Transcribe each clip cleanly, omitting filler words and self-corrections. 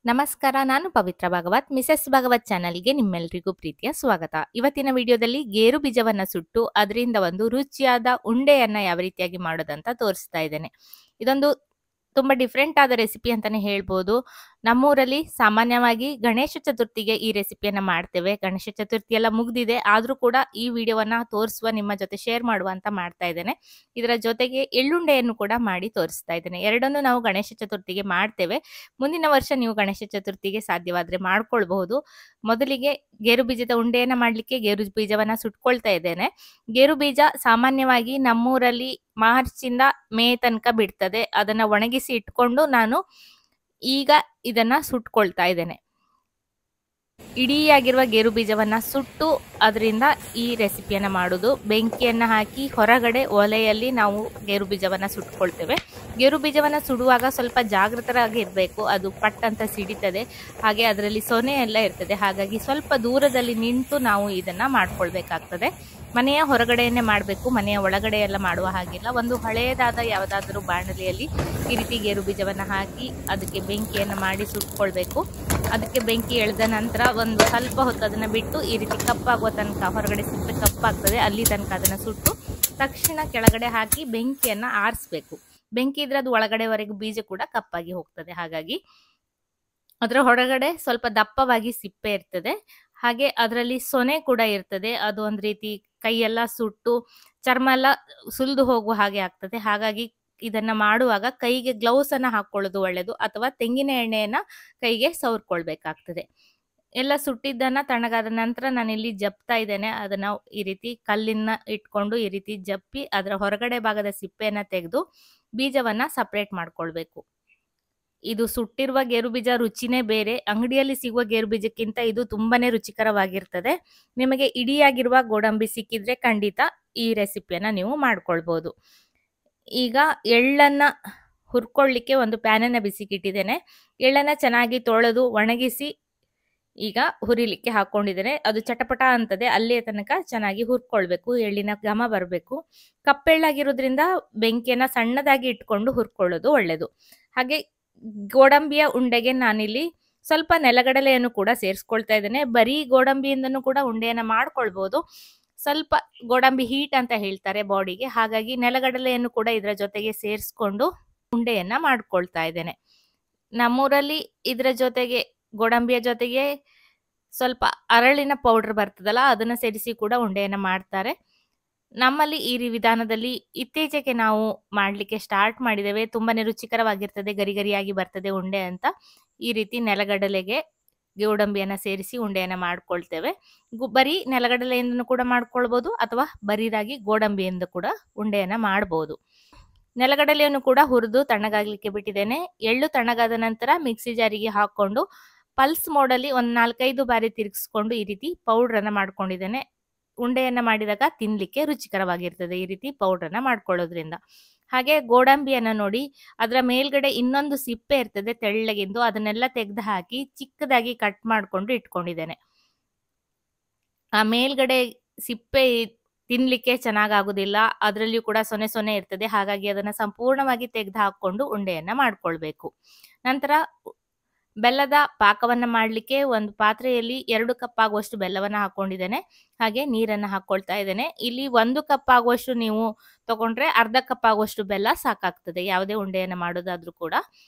ನಮಸ್ಕಾರ. ನಾನು ಪವಿತ್ರ ಭಾಗವತ್. ಮಿಸೆಸ್ ಭಾಗವತ್ ಚಾನಲ್‌ಗೆ ನಿಮ್ಮೆಲ್ಲರಿಗೂ ಪ್ರೀತಿಯ ಸ್ವಾಗತ. ಇವತ್ತಿನ ವಿಡಿಯೋದಲ್ಲಿ ಗೇರು ಬೀಜವನ್ನ ಸುಟ್ಟು ಅದರಿಂದ ಒಂದು ರುಚಿಯಾದ ಉಂಡೆಯನ್ನ ಯಾವ ರೀತಿಯಾಗಿ ಮಾಡೋದಂತ ತೋರಿಸ್ತಾ ಇದ್ದೇನೆ. ಇದೊಂದು ತುಂಬಾ ಡಿಫರೆಂಟ್ ಆದ ರೆಸಿಪಿ ಅಂತಾನೆ ಹೇಳ್ಬೋದು. ನಮ್ಮೂರಲ್ಲಿ ಸಾಮಾನ್ಯವಾಗಿ ಗಣೇಶ ಚತುರ್ಥಿಗೆ ಈ ರೆಸಿಪಿಯನ್ನ ಮಾಡ್ತೇವೆ. ಗಣೇಶ ಚತುರ್ಥಿ ಎಲ್ಲ ಮುಗ್ದಿದೆ. ಆದ್ರೂ ಕೂಡ ಈ ವಿಡಿಯೋವನ್ನ ತೋರಿಸುವ, ನಿಮ್ಮ ಜೊತೆ ಶೇರ್ ಮಾಡುವ ಅಂತ ಮಾಡ್ತಾ ಇದ್ದೇನೆ. ಇದರ ಜೊತೆಗೆ ಎಳ್ಳುಂಡೆಯನ್ನು ಕೂಡ ಮಾಡಿ ತೋರಿಸ್ತಾ ಇದ್ದೇನೆ. ಎರಡನ್ನೂ ನಾವು ಗಣೇಶ ಚತುರ್ಥಿಗೆ ಮಾಡ್ತೇವೆ. ಮುಂದಿನ ವರ್ಷ ನೀವು ಗಣೇಶ ಚತುರ್ಥಿಗೆ ಸಾಧ್ಯವಾದ್ರೆ ಮಾಡ್ಕೊಳ್ಬಹುದು. ಮೊದಲಿಗೆ ಗೇರು ಬೀಜದ ಉಂಡೆಯನ್ನ ಮಾಡ್ಲಿಕ್ಕೆ ಗೇರು ಬೀಜವನ್ನ ಸುಟ್ಕೊಳ್ತಾ ಇದ್ದೇನೆ. ಗೇರು ಬೀಜ ಸಾಮಾನ್ಯವಾಗಿ ನಮ್ಮೂರಲ್ಲಿ ಮಾರ್ಚ್ ಇಂದ ಮೇ ತನಕ ಬಿಡ್ತದೆ. ಅದನ್ನ ಒಣಗಿಸಿ ಇಟ್ಕೊಂಡು ನಾನು ಈಗ ಇದನ್ನ ಸುಟ್ಕೊಳ್ತಾ ಇದ್ದೇನೆ. ಇಡಿಯಾಗಿರುವ ಗೇರು ಬೀಜವನ್ನ ಸುಟ್ಟು ಅದರಿಂದ ಈ ರೆಸಿಪಿಯನ್ನ ಮಾಡುದು. ಬೆಂಕಿಯನ್ನ ಹಾಕಿ ಹೊರಗಡೆ ಒಲೆಯಲ್ಲಿ ನಾವು ಗೇರು ಬೀಜವನ್ನ ಸುಟ್ಕೊಳ್ತೇವೆ. ಗೇರು ಬೀಜವನ್ನ ಸುಡುವಾಗ ಸ್ವಲ್ಪ ಜಾಗೃತರಾಗಿ ಇರಬೇಕು. ಅದು ಪಟ್ ಅಂತ ಸಿಡಿತದೆ. ಹಾಗೆ ಅದರಲ್ಲಿ ಸೊನೆ ಎಲ್ಲ ಇರ್ತದೆ. ಹಾಗಾಗಿ ಸ್ವಲ್ಪ ದೂರದಲ್ಲಿ ನಿಂತು ನಾವು ಇದನ್ನ ಮಾಡ್ಕೊಳ್ಬೇಕಾಗ್ತದೆ. ಮನೆಯ ಹೊರಗಡೆಯನ್ನೇ ಮಾಡಬೇಕು, ಮನೆಯ ಒಳಗಡೆ ಎಲ್ಲ ಮಾಡುವ ಹಾಗಿಲ್ಲ. ಒಂದು ಹಳೆಯದಾದ ಯಾವುದಾದರೂ ಬಾಣಲೆಯಲ್ಲಿ ಈ ರೀತಿ ಗೇರು ಬೀಜವನ್ನ ಹಾಕಿ ಅದಕ್ಕೆ ಬೆಂಕಿಯನ್ನು ಮಾಡಿ ಸುಟ್ಕೊಳ್ಬೇಕು. ಅದಕ್ಕೆ ಬೆಂಕಿ ಎಳೆದ ನಂತರ ಒಂದು ಸ್ವಲ್ಪ ಹೊತ್ತು ಅದನ್ನ ಬಿಟ್ಟು ಈ ರೀತಿ ಕಪ್ಪಾಗುವ ತನಕ, ಹೊರಗಡೆ ಸಿಪ್ಪೆ ಕಪ್ಪಾಗ್ತದೆ ಅಲ್ಲಿ ತನಕ ಅದನ್ನ ಸುಟ್ಟು ತಕ್ಷಣ ಕೆಳಗಡೆ ಹಾಕಿ ಬೆಂಕಿಯನ್ನ ಆರಿಸ್ಬೇಕು. ಬೆಂಕಿ ಇದ್ರೆ ಅದು ಒಳಗಡೆವರೆಗೂ ಬೀಜ ಕೂಡ ಕಪ್ಪಾಗಿ ಹೋಗ್ತದೆ. ಹಾಗಾಗಿ ಅದರ ಹೊರಗಡೆ ಸ್ವಲ್ಪ ದಪ್ಪವಾಗಿ ಸಿಪ್ಪೆ ಇರ್ತದೆ. ಹಾಗೆ ಅದರಲ್ಲಿ ಸೊನೆ ಕೂಡ ಇರ್ತದೆ. ಅದು ಒಂದ್ ರೀತಿ ಕೈಯೆಲ್ಲ ಸುಟ್ಟು ಚರ್ಮ ಎಲ್ಲ ಸುಲಿದು ಹೋಗುವ ಹಾಗೆ ಆಗ್ತದೆ. ಹಾಗಾಗಿ ಇದನ್ನ ಮಾಡುವಾಗ ಕೈಗೆ ಗ್ಲೌಸ್ ಅನ್ನ ಹಾಕೊಳ್ಳೋದು ಒಳ್ಳೇದು, ಅಥವಾ ತೆಂಗಿನ ಎಣ್ಣೆಯನ್ನ ಕೈಗೆ ಸವರ್ಕೊಳ್ಬೇಕಾಗ್ತದೆ. ಎಲ್ಲ ಸುಟ್ಟಿದ್ದನ್ನ ತಣ್ಣಗಾದ ನಂತರ ನಾನಿಲ್ಲಿ ಜಪ್ತಾ ಇದ್ದೇನೆ. ಅದನ್ನ ಈ ರೀತಿ ಕಲ್ಲಿನ ಇಟ್ಕೊಂಡು ಈ ರೀತಿ ಜಪ್ಪಿ ಅದರ ಹೊರಗಡೆ ಭಾಗದ ಸಿಪ್ಪೆಯನ್ನ ತೆಗೆದು ಬೀಜವನ್ನ ಸಪರೇಟ್ ಮಾಡ್ಕೊಳ್ಬೇಕು. ಇದು ಸುಟ್ಟಿರುವ ಗೇರು ಬೀಜ ರುಚಿನೇ ಬೇರೆ. ಅಂಗಡಿಯಲ್ಲಿ ಸಿಗುವ ಗೇರು ಬೀಜಕ್ಕಿಂತ ಇದು ತುಂಬಾನೇ ರುಚಿಕರವಾಗಿರ್ತದೆ. ನಿಮಗೆ ಇಡಿಯಾಗಿರುವ ಗೋಡಂಬಿ ಸಿಕ್ಕಿದ್ರೆ ಖಂಡಿತ ಈ ರೆಸಿಪಿಯನ್ನ ನೀವು ಮಾಡ್ಕೊಳ್ಬಹುದು. ಈಗ ಎಳ್ಳನ್ನ ಹುರ್ಕೊಳ್ಳಿಕ್ಕೆ ಒಂದು ಪ್ಯಾನನ್ನ ಬಿಸಿಗಿಟ್ಟಿದ್ದೇನೆ. ಎಳ್ಳನ್ನ ಚೆನ್ನಾಗಿ ತೊಳೆದು ಒಣಗಿಸಿ ಈಗ ಹುರಿಲಿಕ್ಕೆ ಹಾಕೊಂಡಿದ್ದೇನೆ. ಅದು ಚಟಪಟ ಅಂತದೆ, ಅಲ್ಲಿಯ ತನಕ ಚೆನ್ನಾಗಿ ಹುರ್ಕೊಳ್ಬೇಕು. ಎಳ್ಳಿನ ಘಮ ಬರಬೇಕು. ಕಪ್ಪೆಳ್ಳಾಗಿರೋದ್ರಿಂದ ಬೆಂಕಿಯನ್ನ ಸಣ್ಣದಾಗಿ ಇಟ್ಕೊಂಡು ಹುರ್ಕೊಳ್ಳೋದು ಒಳ್ಳೇದು. ಹಾಗೆ ಗೋಡಂಬಿಯ ಉಂಡೆಗೆ ನಾನಿಲ್ಲಿ ಸ್ವಲ್ಪ ನೆಲಗಡಲೆಯನ್ನು ಕೂಡ ಸೇರಿಸ್ಕೊಳ್ತಾ ಇದ್ದೇನೆ. ಬರೀ ಗೋಡಂಬಿಯಿಂದನೂ ಕೂಡ ಉಂಡೆಯನ್ನ ಮಾಡ್ಕೊಳ್ಬಹುದು. ಸ್ವಲ್ಪ ಗೋಡಂಬಿ ಹೀಟ್ ಅಂತ ಹೇಳ್ತಾರೆ ಬಾಡಿಗೆ. ಹಾಗಾಗಿ ನೆಲಗಡಲೆಯನ್ನು ಕೂಡ ಇದರ ಜೊತೆಗೆ ಸೇರಿಸ್ಕೊಂಡು ಉಂಡೆಯನ್ನ ಮಾಡ್ಕೊಳ್ತಾ ಇದ್ದೇನೆ. ನಮ್ಮೂರಲ್ಲಿ ಇದರ ಜೊತೆಗೆ, ಗೋಡಂಬಿಯ ಜೊತೆಗೆ ಸ್ವಲ್ಪ ಅರಳಿನ ಪೌಡರ್ ಬರ್ತದಲ್ಲ, ಅದನ್ನ ಸೇರಿಸಿ ಕೂಡ ಉಂಡೆಯನ್ನ ಮಾಡ್ತಾರೆ. ನಮ್ಮಲ್ಲಿ ಈ ವಿಧಾನದಲ್ಲಿ ಇತ್ತೀಚೆಗೆ ನಾವು ಮಾಡ್ಲಿಕ್ಕೆ ಸ್ಟಾರ್ಟ್ ಮಾಡಿದ್ದೇವೆ. ತುಂಬಾನೇ ರುಚಿಕರವಾಗಿರ್ತದೆ, ಗರಿ ಗರಿಯಾಗಿ ಬರ್ತದೆ ಉಂಡೆ ಅಂತ. ಈ ರೀತಿ ನೆಲಗಡಲೆಗೆ ಗೋಡಂಬಿಯನ್ನ ಸೇರಿಸಿ ಉಂಡೆಯನ್ನ ಮಾಡ್ಕೊಳ್ತೇವೆ. ಬರೀ ನೆಲಗಡಲೆಯಿಂದನೂ ಕೂಡ ಮಾಡ್ಕೊಳ್ಬಹುದು, ಅಥವಾ ಬರೀದಾಗಿ ಗೋಡಂಬಿಯಿಂದ ಕೂಡ ಉಂಡೆಯನ್ನ ಮಾಡಬಹುದು. ನೆಲಗಡಲೆಯನ್ನು ಕೂಡ ಹುರಿದು ತಣ್ಣಗಾಗ್ಲಿಕ್ಕೆ ಬಿಟ್ಟಿದ್ದೇನೆ. ಎಳ್ಳು ತಣ್ಣಗಾದ ನಂತರ ಮಿಕ್ಸಿ ಜಾರಿಗೆ ಹಾಕೊಂಡು ಪಲ್ಸ್ ಮೋಡಲ್ಲಿ ಒಂದ್ 4-5 ಬಾರಿ ತಿರುಗಿಸ್ಕೊಂಡು ಈ ರೀತಿ ಪೌಡರ್ ಅನ್ನ ಮಾಡ್ಕೊಂಡಿದ್ದೇನೆ. ಉಂಡೆಯನ್ನ ಮಾಡಿದಾಗ ತಿನ್ಲಿಕ್ಕೆ ರುಚಿಕರವಾಗಿರ್ತದೆ ಈ ರೀತಿ ಪೌಡರ್ ಅನ್ನ ಮಾಡ್ಕೊಳ್ಳೋದ್ರಿಂದ. ಹಾಗೆ ಗೋಡಂಬಿಯನ್ನ ನೋಡಿ, ಅದರ ಮೇಲ್ಗಡೆ ಇನ್ನೊಂದು ಸಿಪ್ಪೆ ಇರ್ತದೆ ತೆಳ್ಳಗಿಂದು, ಅದನ್ನೆಲ್ಲ ತೆಗೆದು ಹಾಕಿ ಚಿಕ್ಕದಾಗಿ ಕಟ್ ಮಾಡ್ಕೊಂಡು ಇಟ್ಕೊಂಡಿದ್ದೇನೆ. ಆ ಮೇಲ್ಗಡೆ ಸಿಪ್ಪೆ ತಿನ್ಲಿಕ್ಕೆ ಚೆನ್ನಾಗಾಗುದಿಲ್ಲ, ಅದರಲ್ಲಿಯೂ ಕೂಡ ಸೊನೆ ಸೊನೆ ಇರ್ತದೆ. ಹಾಗಾಗಿ ಅದನ್ನ ಸಂಪೂರ್ಣವಾಗಿ ತೆಗೆದು ಹಾಕೊಂಡು ಉಂಡೆಯನ್ನ ಮಾಡ್ಕೊಳ್ಬೇಕು. ನಂತರ ಬೆಲ್ಲದ ಪಾಕವನ್ನ ಮಾಡ್ಲಿಕ್ಕೆ ಒಂದು ಪಾತ್ರೆಯಲ್ಲಿ 2 ಕಪ್ ಆಗುವಷ್ಟು ಬೆಲ್ಲವನ್ನ ಹಾಕೊಂಡಿದ್ದೇನೆ. ಹಾಗೆ ನೀರನ್ನ ಹಾಕೊಳ್ತಾ ಇದ್ದೇನೆ. ಇಲ್ಲಿ 1 ಕಪ್ ಆಗುವಷ್ಟು ನೀವು ತಗೊಂಡ್ರೆ ಅರ್ಧ ಕಪ್ ಆಗುವಷ್ಟು ಬೆಲ್ಲ ಸಾಕಾಗ್ತದೆ. ಯಾವುದೇ ಉಂಡೆಯನ್ನ ಮಾಡೋದಾದ್ರೂ ಕೂಡ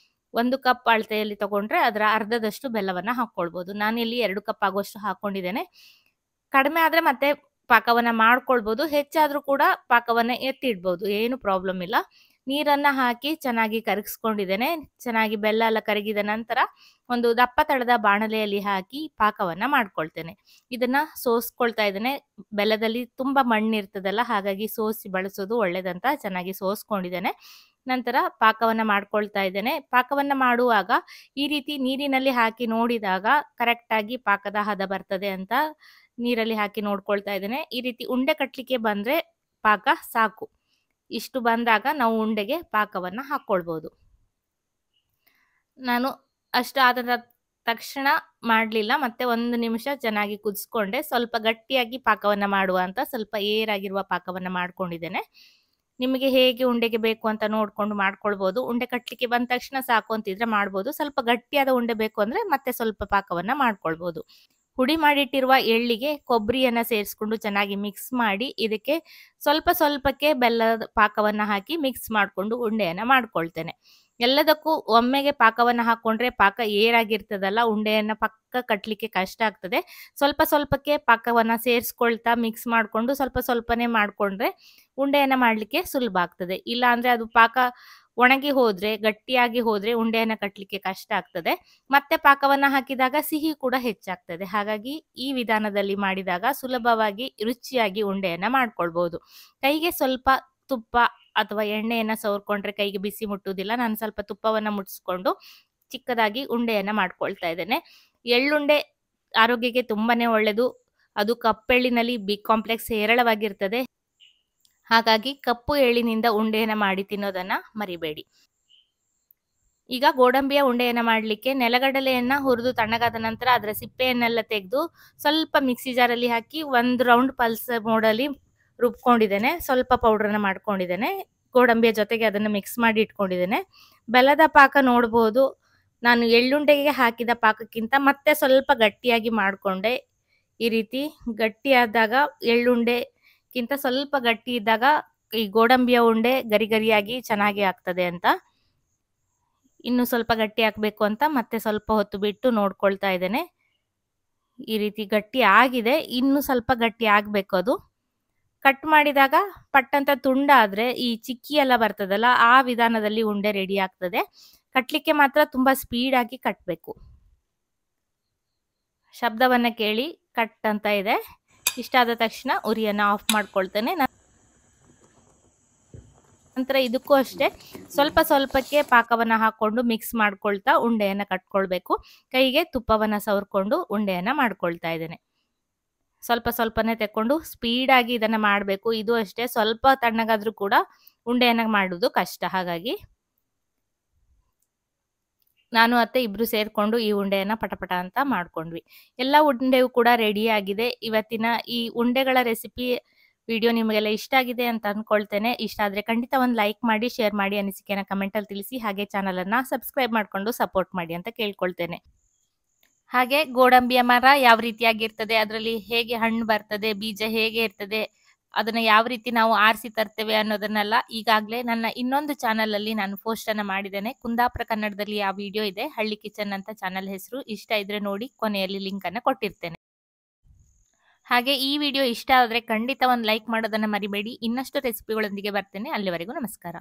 1 ಕಪ್ ಅಳತೆಯಲ್ಲಿ ತಗೊಂಡ್ರೆ ಅದರ ಅರ್ಧದಷ್ಟು ಬೆಲ್ಲವನ್ನ ಹಾಕೊಳ್ಬಹುದು. ನಾನಿಲ್ಲಿ 2 ಕಪ್ ಆಗುವಷ್ಟು ಹಾಕೊಂಡಿದ್ದೇನೆ. ಕಡಿಮೆ ಆದ್ರೆ ಮತ್ತೆ ಪಾಕವನ್ನ ಮಾಡ್ಕೊಳ್ಬಹುದು, ಹೆಚ್ಚಾದ್ರೂ ಕೂಡ ಪಾಕವನ್ನ ಎತ್ತಿ ಇಡ್ಬಹುದು, ಏನು ಪ್ರಾಬ್ಲಮ್ ಇಲ್ಲ. ನೀರನ್ನ ಹಾಕಿ ಚೆನ್ನಾಗಿ ಕರಗಿಸ್ಕೊಂಡಿದ್ದೇನೆ. ಚೆನ್ನಾಗಿ ಬೆಲ್ಲ ಎಲ್ಲ ಕರಗಿದ ನಂತರ ಒಂದು ದಪ್ಪ ತಳದ ಬಾಣಲೆಯಲ್ಲಿ ಹಾಕಿ ಪಾಕವನ್ನ ಮಾಡ್ಕೊಳ್ತೇನೆ. ಇದನ್ನ ಸೋಸ್ಕೊಳ್ತಾ ಇದ್ದೇನೆ. ಬೆಲ್ಲದಲ್ಲಿ ತುಂಬಾ ಮಣ್ಣು ಇರ್ತದಲ್ಲ, ಹಾಗಾಗಿ ಸೋಸಿ ಬಳಸೋದು ಒಳ್ಳೇದಂತ ಚೆನ್ನಾಗಿ ಸೋಸ್ಕೊಂಡಿದ್ದೇನೆ. ನಂತರ ಪಾಕವನ್ನ ಮಾಡ್ಕೊಳ್ತಾ ಇದ್ದೇನೆ. ಪಾಕವನ್ನ ಮಾಡುವಾಗ ಈ ರೀತಿ ನೀರಿನಲ್ಲಿ ಹಾಕಿ ನೋಡಿದಾಗ ಕರೆಕ್ಟ್ ಆಗಿ ಪಾಕದ ಹದ ಬರ್ತದೆ ಅಂತ ನೀರಲ್ಲಿ ಹಾಕಿ ನೋಡ್ಕೊಳ್ತಾ ಇದ್ದೇನೆ. ಈ ರೀತಿ ಉಂಡೆ ಕಟ್ಲಿಕ್ಕೆ ಬಂದ್ರೆ ಪಾಕ ಸಾಕು. ಇಷ್ಟು ಬಂದಾಗ ನಾವು ಉಂಡೆಗೆ ಪಾಕವನ್ನ ಹಾಕೊಳ್ಬಹುದು. ನಾನು ಅಷ್ಟಾದ ತಕ್ಷಣ ಮಾಡಲಿಲ್ಲ, ಮತ್ತೆ 1 ನಿಮಿಷ ಚೆನ್ನಾಗಿ ಕುದಿಸ್ಕೊಂಡೆ. ಸ್ವಲ್ಪ ಗಟ್ಟಿಯಾಗಿ ಪಾಕವನ್ನ ಮಾಡುವ ಅಂತ ಸ್ವಲ್ಪ ಏರಾಗಿರುವ ಪಾಕವನ್ನ ಮಾಡ್ಕೊಂಡಿದ್ದೇನೆ. ನಿಮಗೆ ಹೇಗೆ ಉಂಡೆಗೆ ಬೇಕು ಅಂತ ನೋಡ್ಕೊಂಡು ಮಾಡ್ಕೊಳ್ಬೋದು. ಉಂಡೆ ಕಟ್ಟಲಿಕ್ಕೆ ಬಂದ ತಕ್ಷಣ ಸಾಕು ಅಂತಿದ್ರೆ ಮಾಡ್ಬೋದು. ಸ್ವಲ್ಪ ಗಟ್ಟಿಯಾದ ಉಂಡೆ ಬೇಕು ಅಂದ್ರೆ ಮತ್ತೆ ಸ್ವಲ್ಪ ಪಾಕವನ್ನ ಮಾಡ್ಕೊಳ್ಬೋದು. ಹುಡಿ ಮಾಡಿಟ್ಟಿರುವ ಎಳ್ಳಿಗೆ ಕೊಬ್ಬರಿಯನ್ನ ಸೇರಿಸ್ಕೊಂಡು ಚೆನ್ನಾಗಿ ಮಿಕ್ಸ್ ಮಾಡಿ ಇದಕ್ಕೆ ಸ್ವಲ್ಪ ಸ್ವಲ್ಪಕ್ಕೆ ಬೆಲ್ಲದ ಪಾಕವನ್ನ ಹಾಕಿ ಮಿಕ್ಸ್ ಮಾಡಿಕೊಂಡು ಉಂಡೆಯನ್ನ ಮಾಡ್ಕೊಳ್ತೇನೆ. ಎಲ್ಲದಕ್ಕೂ ಒಮ್ಮೆಗೆ ಪಾಕವನ್ನ ಹಾಕೊಂಡ್ರೆ ಪಾಕ ಏರಾಗಿರ್ತದಲ್ಲ, ಉಂಡೆಯನ್ನ ಪಕ್ಕ ಕಟ್ಲಿಕ್ಕೆ ಕಷ್ಟ ಆಗ್ತದೆ. ಸ್ವಲ್ಪ ಸ್ವಲ್ಪಕ್ಕೆ ಪಾಕವನ್ನ ಸೇರಿಸ್ಕೊಳ್ತಾ ಮಿಕ್ಸ್ ಮಾಡ್ಕೊಂಡು ಸ್ವಲ್ಪ ಸ್ವಲ್ಪನೇ ಮಾಡ್ಕೊಂಡ್ರೆ ಉಂಡೆಯನ್ನ ಮಾಡ್ಲಿಕ್ಕೆ ಸುಲಭ ಆಗ್ತದೆ. ಇಲ್ಲ ಅಂದ್ರೆ ಅದು ಪಾಕ ಒಣಗಿ ಹೋದ್ರೆ, ಗಟ್ಟಿಯಾಗಿ ಹೋದ್ರೆ ಉಂಡೆಯನ್ನ ಕಟ್ಲಿಕ್ಕೆ ಕಷ್ಟ ಆಗ್ತದೆ. ಮತ್ತೆ ಪಾಕವನ್ನ ಹಾಕಿದಾಗ ಸಿಹಿ ಕೂಡ ಹೆಚ್ಚಾಗ್ತದೆ. ಹಾಗಾಗಿ ಈ ವಿಧಾನದಲ್ಲಿ ಮಾಡಿದಾಗ ಸುಲಭವಾಗಿ ರುಚಿಯಾಗಿ ಉಂಡೆಯನ್ನ ಮಾಡ್ಕೊಳ್ಬಹುದು. ಕೈಗೆ ಸ್ವಲ್ಪ ತುಪ್ಪ ಅಥವಾ ಎಣ್ಣೆಯನ್ನ ಸವರ್ಕೊಂಡ್ರೆ ಕೈಗೆ ಬಿಸಿ ಮುಟ್ಟುವುದಿಲ್ಲ. ನಾನು ಸ್ವಲ್ಪ ತುಪ್ಪವನ್ನ ಮುಟ್ಟಿಸ್ಕೊಂಡು ಚಿಕ್ಕದಾಗಿ ಉಂಡೆಯನ್ನ ಮಾಡ್ಕೊಳ್ತಾ ಇದ್ದೇನೆ. ಎಳ್ಳುಂಡೆ ಆರೋಗ್ಯಕ್ಕೆ ತುಂಬಾನೇ ಒಳ್ಳೆಯದು. ಅದು ಕಪ್ಪೆಳ್ಳಿನಲ್ಲಿ ಬಿ ಕಾಂಪ್ಲೆಕ್ಸ್ ಹೇರಳವಾಗಿರ್ತದೆ. ಹಾಗಾಗಿ ಕಪ್ಪು ಎಳ್ಳಿನಿಂದ ಉಂಡೆಯನ್ನ ಮಾಡಿ ತಿನ್ನೋದನ್ನ ಮರಿಬೇಡಿ. ಈಗ ಗೋಡಂಬಿಯ ಉಂಡೆಯನ್ನ ಮಾಡಲಿಕ್ಕೆ ನೆಲಗಡಲೆಯನ್ನ ಹುರಿದು ತಣ್ಣಗಾದ ನಂತರ ಅದರ ಸಿಪ್ಪೆಯನ್ನೆಲ್ಲ ತೆಗೆದು ಸ್ವಲ್ಪ ಮಿಕ್ಸಿ ಜಾರಲ್ಲಿ ಹಾಕಿ 1 ರೌಂಡ್ ಪಲ್ಸ್ ಮೋಡಲ್ಲಿ ರುಬ್ಕೊಂಡಿದ್ದೇನೆ. ಸ್ವಲ್ಪ ಪೌಡರ್ನ ಮಾಡ್ಕೊಂಡಿದ್ದೇನೆ. ಗೋಡಂಬಿಯ ಜೊತೆಗೆ ಅದನ್ನು ಮಿಕ್ಸ್ ಮಾಡಿ ಇಟ್ಕೊಂಡಿದ್ದೇನೆ. ಬೆಲ್ಲದ ಪಾಕ ನೋಡ್ಬೋದು. ನಾನು ಎಳ್ಳುಂಡೆಗೆ ಹಾಕಿದ ಪಾಕಕ್ಕಿಂತ ಮತ್ತೆ ಸ್ವಲ್ಪ ಗಟ್ಟಿಯಾಗಿ ಮಾಡಿಕೊಂಡೆ. ಈ ರೀತಿ ಗಟ್ಟಿಯಾದಾಗ ಎಳ್ಳುಂಡೆಗಿಂತ ಸ್ವಲ್ಪ ಗಟ್ಟಿ ಇದ್ದಾಗ ಈ ಗೋಡಂಬಿಯ ಉಂಡೆ ಗರಿ ಗರಿಯಾಗಿ ಚೆನ್ನಾಗಿ ಆಗ್ತದೆ ಅಂತ. ಇನ್ನು ಸ್ವಲ್ಪ ಗಟ್ಟಿ ಹಾಕಬೇಕು ಅಂತ ಮತ್ತೆ ಸ್ವಲ್ಪ ಹೊತ್ತು ಬಿಟ್ಟು ನೋಡ್ಕೊಳ್ತಾ ಇದ್ದೇನೆ. ಈ ರೀತಿ ಗಟ್ಟಿ ಆಗಿದೆ. ಇನ್ನು ಸ್ವಲ್ಪ ಗಟ್ಟಿ ಆಗಬೇಕು ಅದು. ಕಟ್ ಮಾಡಿದಾಗ ಪಟ್ಟಂತ ತುಂಡಾದ್ರೆ ಈ ಚಿಕ್ಕಿ ಎಲ್ಲ ಬರ್ತದಲ್ಲ, ಆ ವಿಧಾನದಲ್ಲಿ ಉಂಡೆ ರೆಡಿ ಆಗ್ತದೆ. ಕಟ್ಲಿಕ್ಕೆ ಮಾತ್ರ ತುಂಬಾ ಸ್ಪೀಡ್ ಆಗಿ ಕಟ್ಟಬೇಕು. ಶಬ್ದವನ್ನ ಕೇಳಿ ಕಟ್ ಅಂತ ಇದೆ. ಇಷ್ಟ ಆದ ತಕ್ಷಣ ಉರಿಯನ್ನ ಆಫ್ ಮಾಡ್ಕೊಳ್ತೇನೆ. ನಂತರ ಇದಕ್ಕೂ ಅಷ್ಟೇ ಸ್ವಲ್ಪ ಸ್ವಲ್ಪಕ್ಕೆ ಪಾಕವನ್ನ ಹಾಕೊಂಡು ಮಿಕ್ಸ್ ಮಾಡ್ಕೊಳ್ತಾ ಉಂಡೆಯನ್ನ ಕಟ್ಕೊಳ್ಬೇಕು. ಕೈಗೆ ತುಪ್ಪವನ್ನ ಸವರ್ಕೊಂಡು ಉಂಡೆಯನ್ನ ಮಾಡ್ಕೊಳ್ತಾ ಇದ್ದೇನೆ. ಸ್ವಲ್ಪ ಸ್ವಲ್ಪನೇ ತೆಕ್ಕೊಂಡು ಸ್ಪೀಡಾಗಿ ಇದನ್ನ ಮಾಡಬೇಕು. ಇದು ಅಷ್ಟೇ, ಸ್ವಲ್ಪ ತಣ್ಣಗಾದ್ರೂ ಕೂಡ ಉಂಡೆಯನ್ನ ಮಾಡುವುದು ಕಷ್ಟ. ಹಾಗಾಗಿ ನಾನು ಅತ್ತೆ ಇಬ್ರು ಸೇರ್ಕೊಂಡು ಈ ಉಂಡೆಯನ್ನ ಪಟಪಟ ಅಂತ ಮಾಡ್ಕೊಂಡ್ವಿ. ಎಲ್ಲ ಉಂಡೆಯೂ ಕೂಡ ರೆಡಿ ಆಗಿದೆ. ಇವತ್ತಿನ ಈ ಉಂಡೆಗಳ ರೆಸಿಪಿ ವಿಡಿಯೋ ನಿಮಗೆಲ್ಲ ಇಷ್ಟ ಆಗಿದೆ ಅಂತ ಅನ್ಕೊಳ್ತೇನೆ. ಇಷ್ಟ ಆದ್ರೆ ಖಂಡಿತ ಒಂದು ಲೈಕ್ ಮಾಡಿ, ಶೇರ್ ಮಾಡಿ, ಅನಿಸಿಕೆನ ಕಮೆಂಟ್ ಅಲ್ಲಿ ತಿಳಿಸಿ. ಹಾಗೆ ಚಾನಲ್ ಅನ್ನ ಸಬ್ಸ್ಕ್ರೈಬ್ ಮಾಡ್ಕೊಂಡು ಸಪೋರ್ಟ್ ಮಾಡಿ ಅಂತ ಕೇಳ್ಕೊಳ್ತೇನೆ. ಹಾಗೆ ಗೋಡಂಬಿಯ ಮರ ಯಾವ ರೀತಿಯಾಗಿರ್ತದೆ, ಅದರಲ್ಲಿ ಹೇಗೆ ಹಣ್ಣು ಬರ್ತದೆ, ಬೀಜ ಹೇಗೆ ಇರ್ತದೆ, ಅದನ್ನ ಯಾವ ರೀತಿ ನಾವು ಆರಿಸಿ ತರ್ತೇವೆ ಅನ್ನೋದನ್ನೆಲ್ಲ ಈಗಾಗಲೇ ನನ್ನ ಇನ್ನೊಂದು ಚಾನಲ್ ಅಲ್ಲಿ ನಾನು ಪೋಸ್ಟ್ ಅನ್ನ ಮಾಡಿದ್ದೇನೆ. ಕುಂದಾಪುರ ಕನ್ನಡದಲ್ಲಿ ಆ ವಿಡಿಯೋ ಇದೆ. ಹಳ್ಳಿ ಕಿಚನ್ ಅಂತ ಚಾನಲ್ ಹೆಸರು. ಇಷ್ಟ ಇದ್ರೆ ನೋಡಿ, ಕೊನೆಯಲ್ಲಿ ಲಿಂಕ್ ಅನ್ನ ಕೊಟ್ಟಿರ್ತೇನೆ. ಹಾಗೆ ಈ ವಿಡಿಯೋ ಇಷ್ಟ ಆದ್ರೆ ಖಂಡಿತ ಒಂದು ಲೈಕ್ ಮಾಡೋದನ್ನ ಮರಿಬೇಡಿ. ಇನ್ನಷ್ಟು ರೆಸಿಪಿಗಳೊಂದಿಗೆ ಬರ್ತೇನೆ. ಅಲ್ಲಿವರೆಗೂ ನಮಸ್ಕಾರ.